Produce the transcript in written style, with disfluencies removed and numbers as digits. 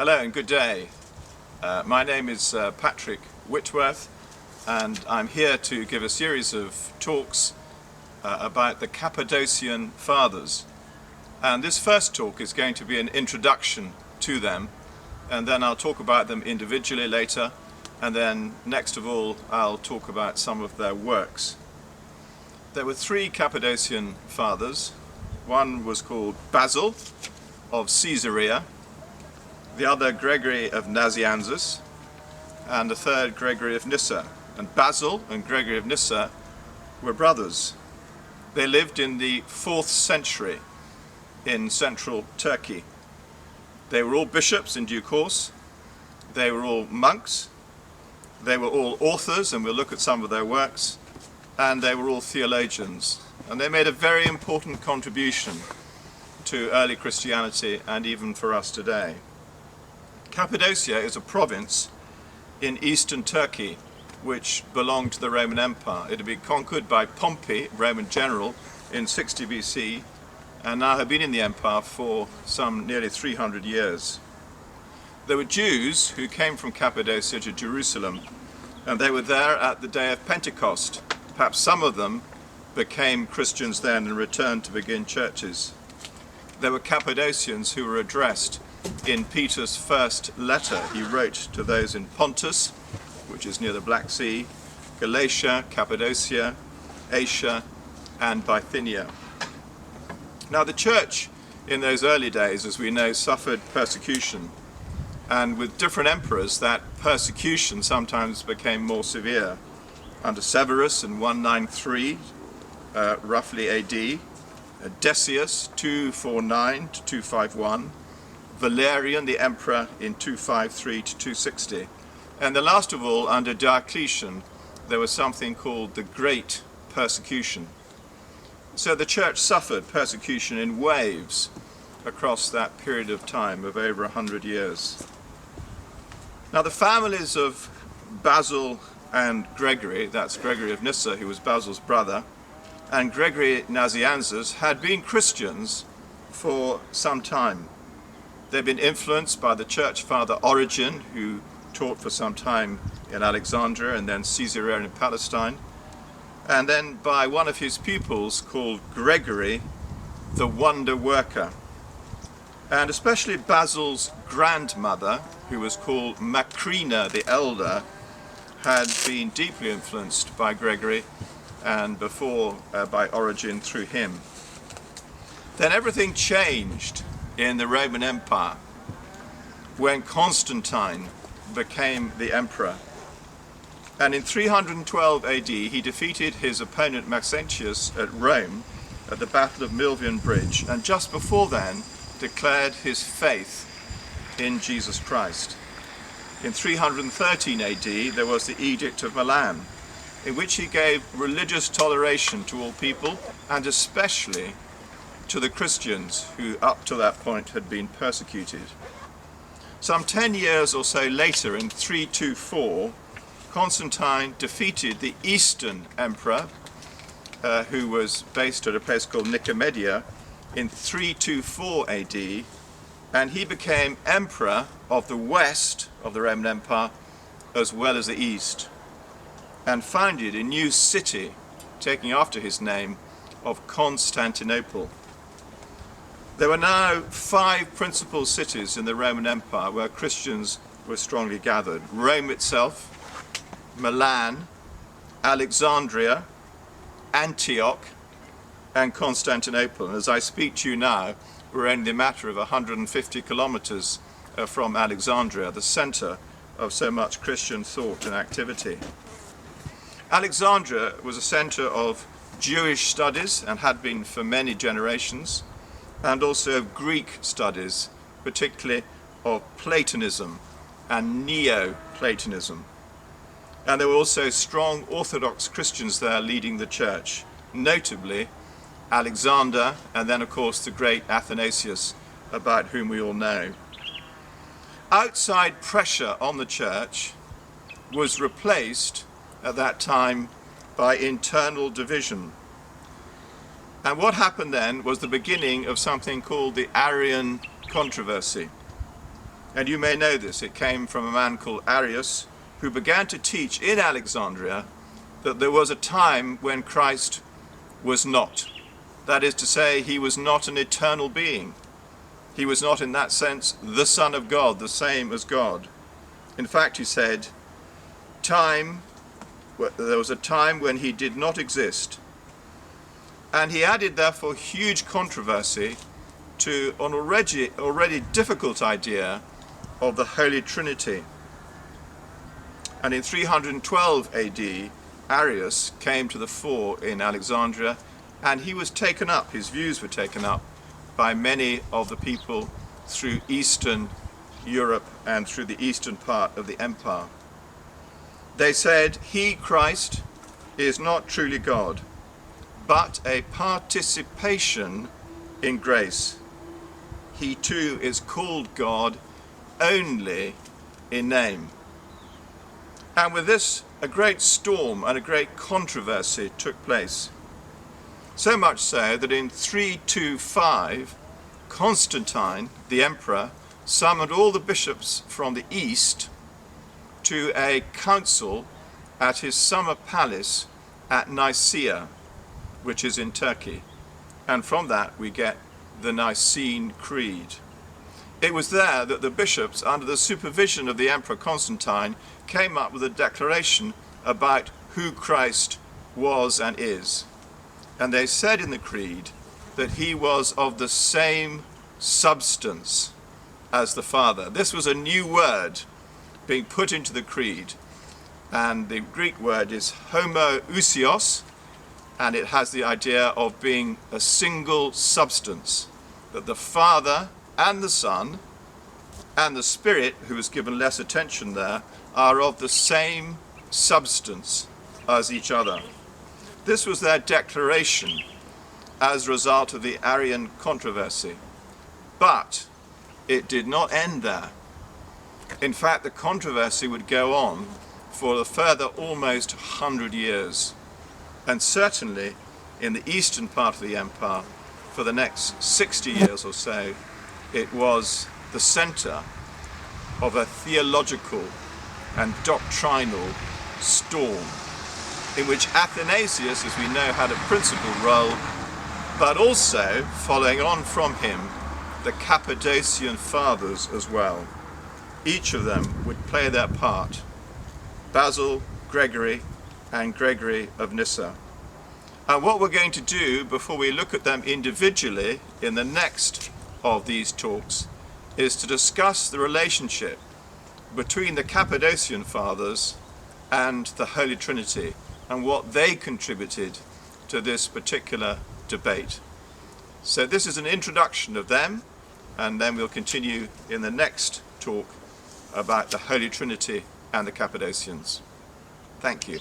Hello and good day. My name is Patrick Whitworth, and I'm here to give a series of talks about the Cappadocian Fathers. And this first talk is going to be an introduction to them, and then I'll talk about them individually later, and then next of all I'll talk about some of their works. There were three Cappadocian Fathers. One was called Basil of Caesarea, the other Gregory of Nazianzus, and the third Gregory of Nyssa. And Basil and Gregory of Nyssa were brothers. They lived in the 4th century in central Turkey. They were all bishops in due course. They were all monks. They were all authors, and we'll look at some of their works. And they were all theologians. And they made a very important contribution to early Christianity and even for us today. Cappadocia is a province in eastern Turkey which belonged to the Roman Empire. It had been conquered by Pompey, Roman general, in 60 BC, and now had been in the empire for some nearly 300 years. There were Jews who came from Cappadocia to Jerusalem, and they were there at the day of Pentecost. Perhaps some of them became Christians then and returned to begin churches. There were Cappadocians who were addressed in Peter's first letter. He wrote to those in Pontus, which is near the Black Sea, Galatia, Cappadocia, Asia, and Bithynia. Now the church in those early days, as we know, suffered persecution, and with different emperors that persecution sometimes became more severe. Under Severus in 193, roughly AD, Decius 249 to 251, Valerian the emperor in 253 to 260, and the last of all under Diocletian there was something called the Great Persecution. So the church suffered persecution in waves across that period of time of over 100 years. Now the families of Basil and Gregory, that's Gregory of Nyssa, who was Basil's brother, and Gregory Nazianzus had been Christians for some time. They've been influenced by the church father Origen, who taught for some time in Alexandria and then Caesarea in Palestine, and then by one of his pupils called Gregory the Wonder Worker. And especially Basil's grandmother, who was called Macrina the Elder, had been deeply influenced by Gregory and before by Origen through him. Then everything changed in the Roman Empire when Constantine became the emperor. And in 312 AD he defeated his opponent Maxentius at Rome at the Battle of Milvian Bridge, and just before then declared his faith in Jesus Christ. In 313 AD there was the Edict of Milan, in which he gave religious toleration to all people, and especially to the Christians who up to that point had been persecuted. Some 10 years or so later, in 324, Constantine defeated the Eastern Emperor, who was based at a place called Nicomedia, in 324 AD, and he became emperor of the west of the Roman Empire as well as the east, and founded a new city, taking after his name, of Constantinople. There were now 5 principal cities in the Roman Empire where Christians were strongly gathered: Rome itself, Milan, Alexandria, Antioch, and Constantinople. And as I speak to you now, we're only a matter of 150 kilometers from Alexandria, the center of so much Christian thought and activity. Alexandria was a center of Jewish studies and had been for many generations, and also of Greek studies, particularly of Platonism and Neo-Platonism. And there were also strong Orthodox Christians there leading the church, notably Alexander, and then of course the great Athanasius, about whom we all know. Outside pressure on the church was replaced at that time by internal division. And what happened then was the beginning of something called the Arian controversy. And you may know this. It came from a man called Arius, who began to teach in Alexandria that there was a time when Christ was not. That is to say, he was not an eternal being. He was not, in that sense, the Son of God, the same as God. In fact, he said, there was a time when he did not exist. And he added, therefore, huge controversy to an already difficult idea of the Holy Trinity. And in 312 AD, Arius came to the fore in Alexandria, and he was taken up, his views were taken up by many of the people through Eastern Europe and through the eastern part of the empire. They said, he, Christ, is not truly God, but a participation in grace. He too is called God only in name. And with this, a great storm and a great controversy took place. So much so that in 325, Constantine, the emperor, summoned all the bishops from the east to a council at his summer palace at Nicaea, which is in Turkey. And from that we get the Nicene Creed. It was there that the bishops, under the supervision of the Emperor Constantine, came up with a declaration about who Christ was and is. And they said in the Creed that he was of the same substance as the Father. This was a new word being put into the Creed, and the Greek word is homoousios, and it has the idea of being a single substance, that the Father and the Son and the Spirit, who is given less attention there, are of the same substance as each other. This was their declaration as a result of the Arian controversy. But it did not end there. In fact, the controversy would go on for a further almost 100 years. And certainly in the eastern part of the empire, for the next 60 years or so, it was the center of a theological and doctrinal storm in which Athanasius, as we know, had a principal role, but also, following on from him, the Cappadocian Fathers as well. Each of them would play their part. Basil, Gregory, and Gregory of Nyssa. And what we're going to do before we look at them individually in the next of these talks is to discuss the relationship between the Cappadocian Fathers and the Holy Trinity and what they contributed to this particular debate. So this is an introduction of them, and then we'll continue in the next talk about the Holy Trinity and the Cappadocians. Thank you.